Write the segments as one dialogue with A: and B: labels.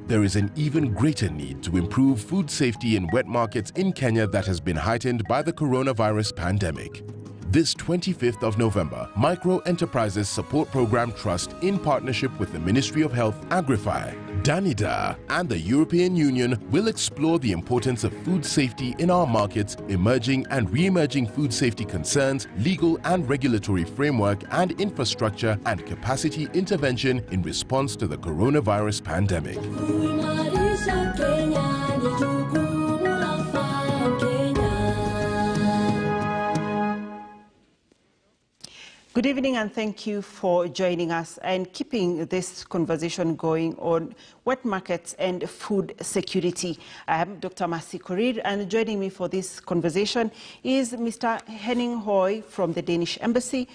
A: There is an even greater need to improve food safety in wet markets in Kenya that has been heightened by the coronavirus pandemic. This 25th of November, Micro Enterprises Support Program Trust, in partnership with the Ministry of Health, Agrify, Danida, and the European Union, will explore the importance of food safety in our markets, emerging and re-emerging food safety concerns, legal and regulatory framework and infrastructure, and capacity intervention in response to the coronavirus pandemic.
B: Good evening and thank you for joining us and keeping this conversation going on wet markets and food security. I am Dr. Masi Korir, and joining me for this conversation is Mr. Henning Hoy from the Danish Embassy,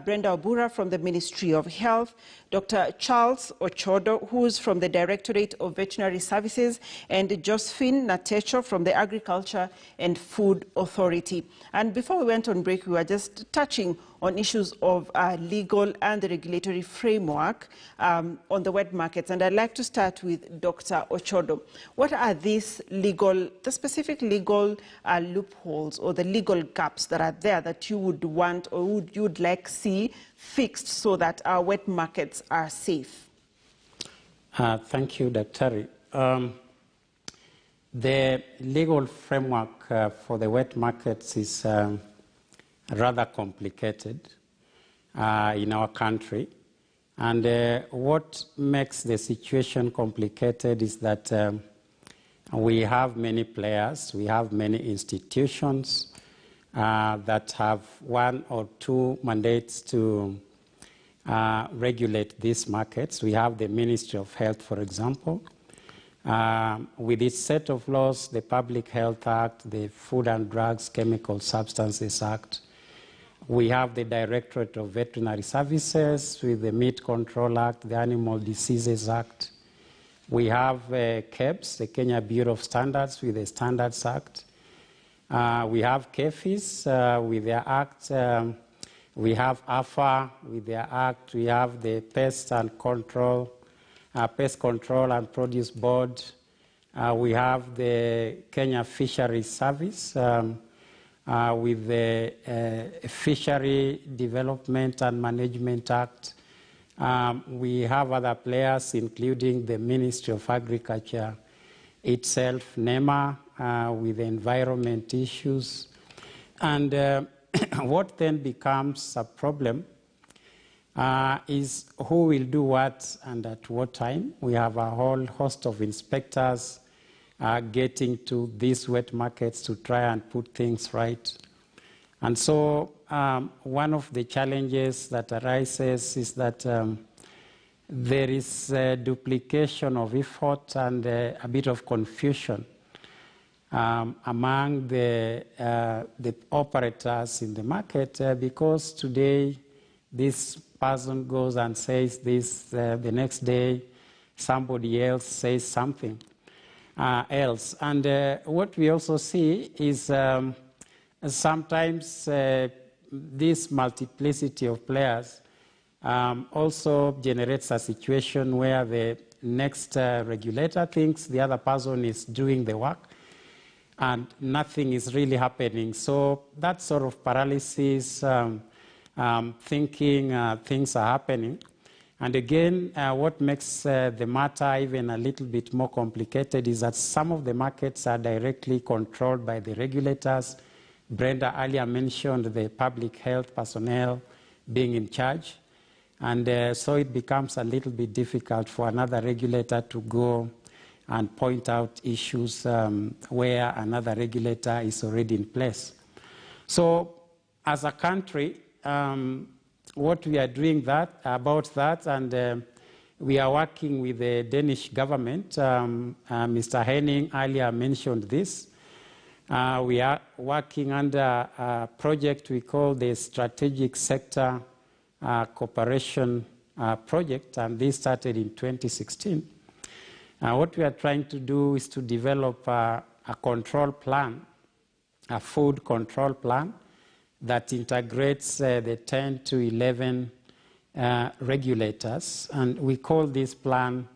B: Brenda Obura from the Ministry of Health, Dr. Charles Ochodo, who is from the Directorate of Veterinary Services, and Josephine Natecho from the Agriculture and Food Authority. And before we went on break, we were just touching on issues of legal and the regulatory framework on the wet markets. And I'd like to start with Dr. Ochodo. What are these the specific legal loopholes or the legal gaps that are there that you would want or you would like see fixed so that our wet markets are safe?
C: Thank you, Dr. The legal framework for the wet markets is rather complicated in our country. And what makes the situation complicated is that we have many players, we have many institutions that have one or two mandates to regulate these markets. We have the Ministry of Health, for example. With its set of laws, the Public Health Act, the Food and Drugs Chemical Substances Act. We have the Directorate of Veterinary Services with the Meat Control Act, the Animal Diseases Act. We have KEBS, the Kenya Bureau of Standards, with the Standards Act. We have KEFIS with their act. We have AFA with their act. We have the Pest Control and Produce Board. We have the Kenya Fisheries Service with the Fishery Development and Management Act. We have other players, including the Ministry of Agriculture itself, NEMA, with the environment issues. And what then becomes a problem is who will do what and at what time. We have a whole host of inspectors getting to these wet markets to try and put things right. And so one of the challenges that arises is that there is duplication of effort and a bit of confusion among the operators in the market because today this person goes and says this, the next day somebody else says something else. And what we also see is sometimes this multiplicity of players also generates a situation where the next regulator thinks the other person is doing the work and nothing is really happening. So that sort of paralysis, thinking things are happening. And again, what makes the matter even a little bit more complicated is that some of the markets are directly controlled by the regulators. Brenda earlier mentioned the public health personnel being in charge. And so it becomes a little bit difficult for another regulator to go and point out issues where another regulator is already in place. So as a country, what we are doing about that, and we are working with the Danish government. Mr. Henning earlier mentioned this. We are working under a project we call the Strategic Sector Cooperation Project, and this started in 2016. What we are trying to do is to develop a control plan, a food control plan, that integrates the 10 to 11 regulators. And we call this plan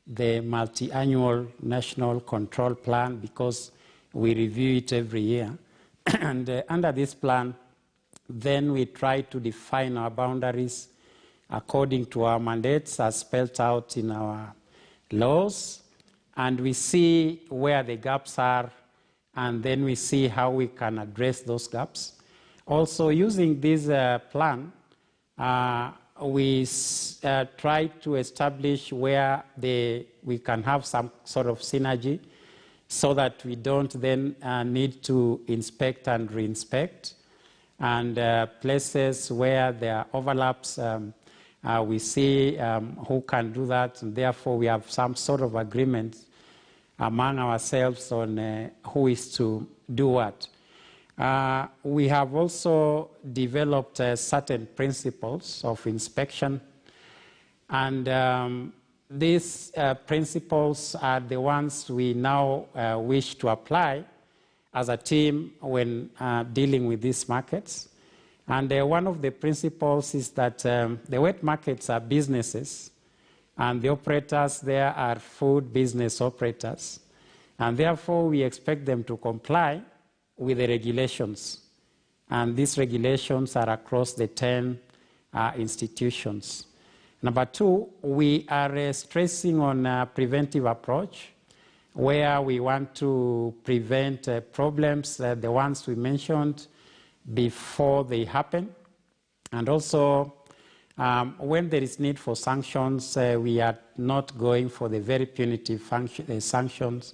C: the multi-annual national control plan because we review it every year. And under this plan, then we try to define our boundaries according to our mandates as spelled out in our laws. And we see where the gaps are, and then we see how we can address those gaps. Also, using this plan, we try to establish where we can have some sort of synergy so that we don't then need to inspect and reinspect. And places where there are overlaps, we see who can do that, and therefore we have some sort of agreement among ourselves on who is to do what. We have also developed certain principles of inspection, and these principles are the ones we now wish to apply as a team when dealing with these markets. And one of the principles is that the wet markets are businesses, and the operators there are food business operators. And therefore, we expect them to comply with the regulations. And these regulations are across the 10 institutions. Number two, we are stressing on a preventive approach where we want to prevent problems, the ones we mentioned, before they happen. And also, when there is need for sanctions, we are not going for the very punitive sanctions.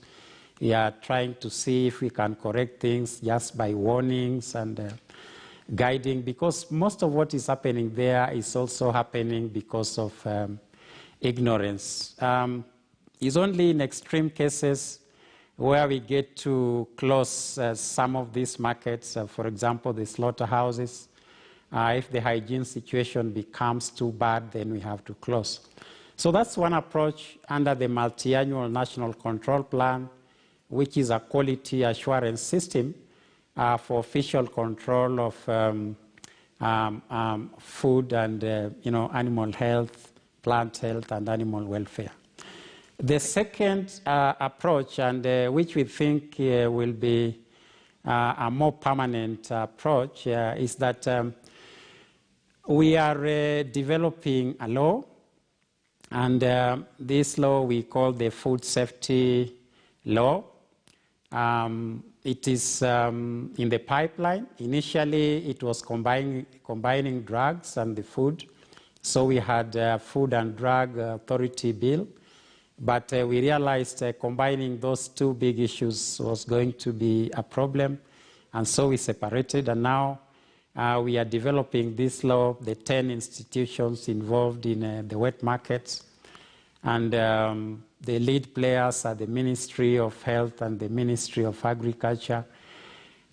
C: We are trying to see if we can correct things just by warnings and guiding, because most of what is happening there is also happening because of ignorance. It's only in extreme cases where we get to close some of these markets, for example, the slaughterhouses. If the hygiene situation becomes too bad, then we have to close. So that's one approach under the multi-annual national control plan, which is a quality assurance system for official control of food and animal health, plant health, and animal welfare. The second approach, and which we think will be a more permanent approach, is that we are developing a law, and this law we call the Food Safety Law. It is in the pipeline. Initially, it was combining drugs and the food. So we had a Food and Drug Authority bill. But we realized combining those two big issues was going to be a problem. And so we separated. And now we are developing this law, the 10 institutions involved in the wet markets. And the lead players are the Ministry of Health and the Ministry of Agriculture.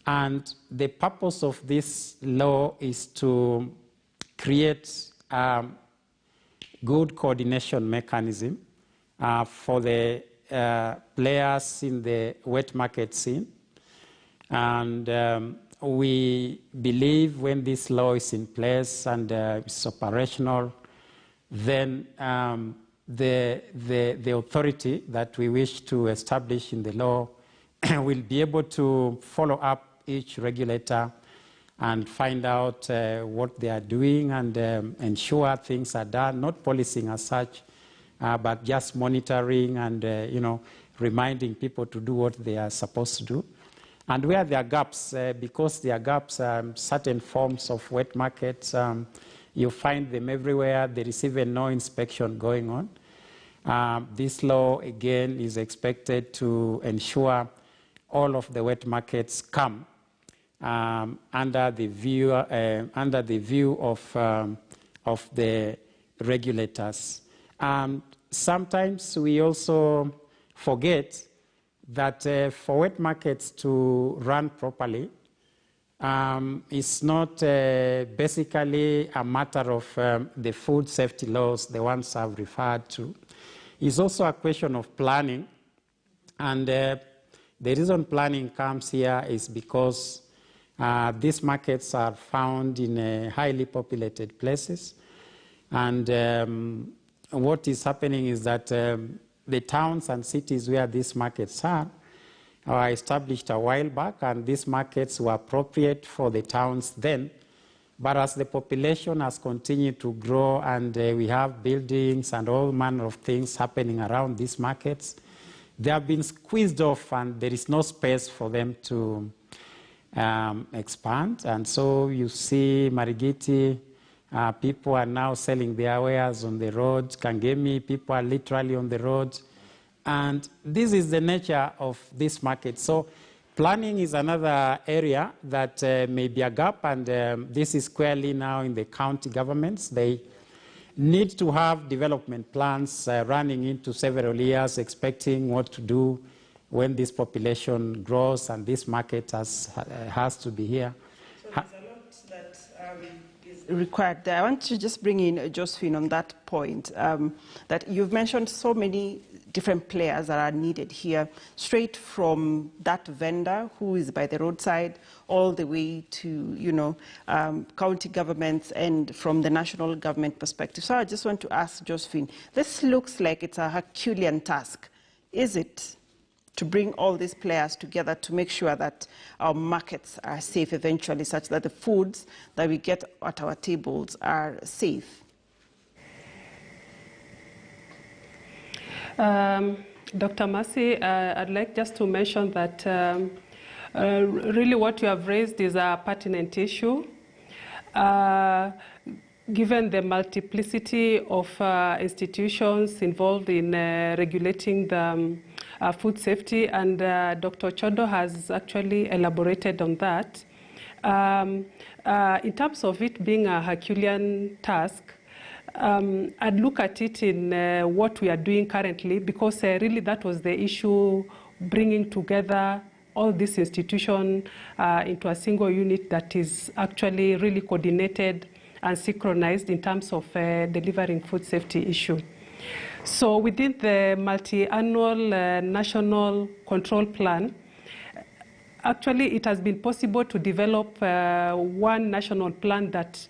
C: And the purpose of this law is to create a good coordination mechanism for the players in the wet market scene. And we believe when this law is in place and it's operational, then the authority that we wish to establish in the law will be able to follow up each regulator and find out what they are doing and ensure things are done, not policing as such, but just monitoring and reminding people to do what they are supposed to do. And where there are gaps, because there are gaps, certain forms of wet markets, you find them everywhere. There is even no inspection going on. This law, again, is expected to ensure all of the wet markets come under the view of the regulators. Sometimes we also forget that for wet markets to run properly, it's not basically a matter of the food safety laws, the ones I've referred to. It's also a question of planning. And the reason planning comes here is because these markets are found in highly populated places. And what is happening is that the towns and cities where these markets are were established a while back, and these markets were appropriate for the towns then. But as the population has continued to grow and we have buildings and all manner of things happening around these markets, they have been squeezed off and there is no space for them to expand. And so you see Marigiti, people are now selling their wares on the road. Kangemi, people are literally on the road. And this is the nature of this market. So planning is another area that may be a gap, and this is squarely now in the county governments. They need to have development plans running into several years, expecting what to do when this population grows and this market has to be here.
B: So there's a lot that is required there. I want to just bring in Josephine on that point, that you've mentioned so many different players that are needed here, straight from that vendor who is by the roadside all the way to, county governments and from the national government perspective. So I just want to ask Josephine, this looks like it's a Herculean task. Is it, to bring all these players together to make sure that our markets are safe eventually, such that the foods that we get at our tables are safe?
D: Dr. Mercy, I'd like just to mention that really what you have raised is a pertinent issue. Given the multiplicity of institutions involved in regulating the food safety, and Dr. Chodo has actually elaborated on that. In terms of it being a Herculean task, I'd look at it in what we are doing currently, because really that was the issue, bringing together all these institutions into a single unit that is actually really coordinated and synchronized in terms of delivering food safety issue. So within the multi-annual national control plan, actually it has been possible to develop one national plan that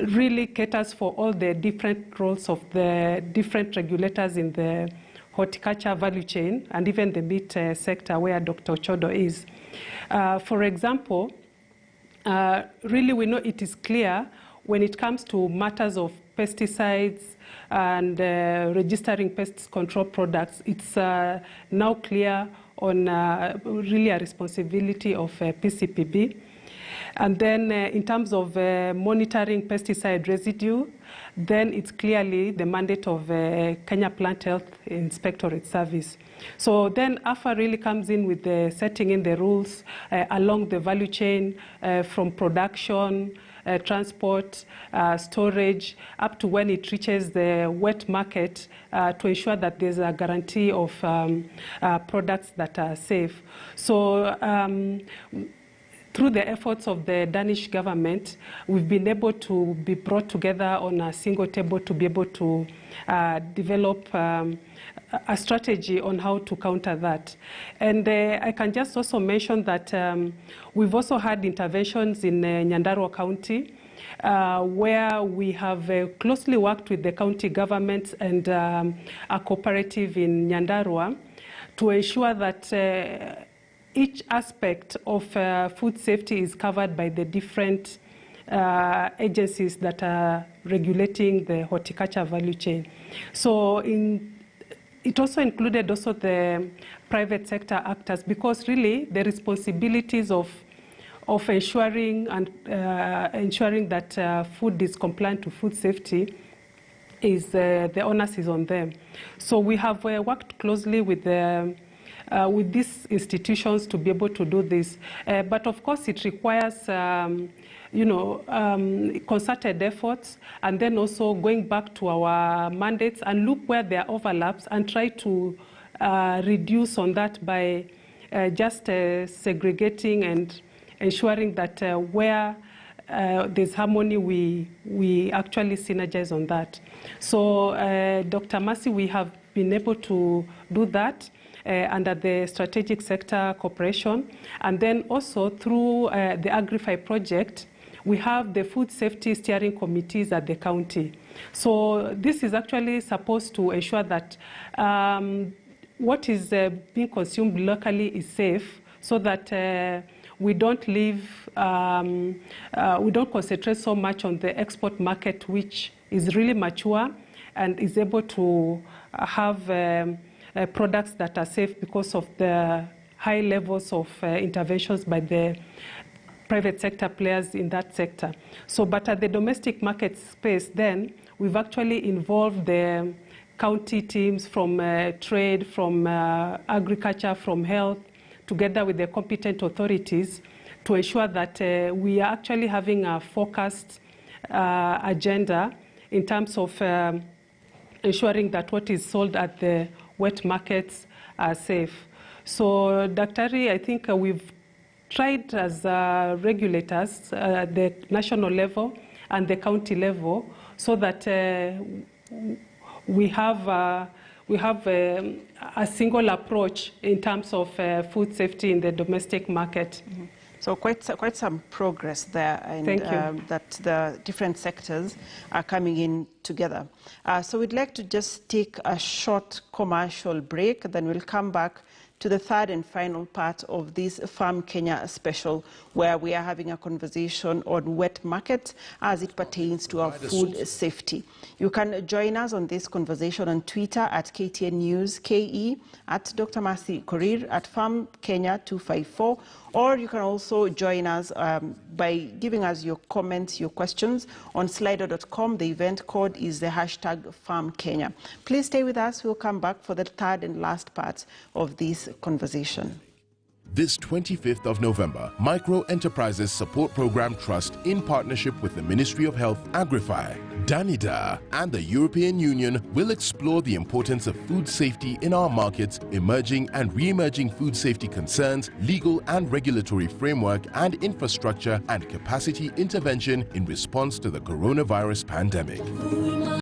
D: really caters for all the different roles of the different regulators in the horticulture value chain and even the meat sector where Dr. Chodo is. For example, really we know it is clear when it comes to matters of pesticides and registering pest control products, it's now clear on really a responsibility of PCPB. And then in terms of monitoring pesticide residue, then it's clearly the mandate of Kenya Plant Health Inspectorate Service. So then AFA really comes in with the setting in the rules along the value chain from production, transport, storage, up to when it reaches the wet market to ensure that there's a guarantee of products that are safe. So through the efforts of the Danish government, we've been able to be brought together on a single table to be able to develop a strategy on how to counter that. And I can just also mention that we've also had interventions in Nyandarua County, where we have closely worked with the county governments and a cooperative in Nyandarua to ensure that each aspect of food safety is covered by the different agencies that are regulating the horticulture value chain. So it also included also the private sector actors, because really the responsibilities of ensuring and ensuring that food is compliant to food safety is the onus is on them. So we have worked closely with these institutions to be able to do this. But of course it requires concerted efforts, and then also going back to our mandates and look where there are overlaps and try to reduce on that by just segregating and ensuring that where there's harmony, we actually synergize on that. So Dr. Mercy, we have been able to do that under the Strategic Sector Cooperation, and then also through the Agrify project, we have the food safety steering committees at the county. So this is actually supposed to ensure that what is being consumed locally is safe, so that we don't we don't concentrate so much on the export market, which is really mature and is able to have products that are safe because of the high levels of interventions by the private sector players in that sector. So, but at the domestic market space, then we've actually involved the county teams from trade, from agriculture, from health, together with the competent authorities, to ensure that we are actually having a focused agenda in terms of ensuring that what is sold at the wet markets are safe. So, Daktari, I think we've tried as regulators at the national level and the county level, so that we have a single approach in terms of food safety in the domestic market.
B: Mm-hmm. So quite some progress there, and that the different sectors are coming in together. So we'd like to just take a short commercial break, then we'll come back to the third and final part of this Farm Kenya special, where we are having a conversation on wet markets as it pertains to our food safety. You can join us on this conversation on Twitter at KTN News KE, at Dr. Mercy Korir, at Farm Kenya 254, or you can also join us by giving us your comments, your questions on slido.com. The event code is the hashtag Farm Kenya. Please stay with us. We'll come back for the third and last part of this conversation.
A: This 25th of November, Micro Enterprises Support Program Trust, in partnership with the Ministry of Health, Agrify, Danida, and the European Union, will explore the importance of food safety in our markets, emerging and re-emerging food safety concerns, legal and regulatory framework and infrastructure, and capacity intervention in response to the coronavirus pandemic.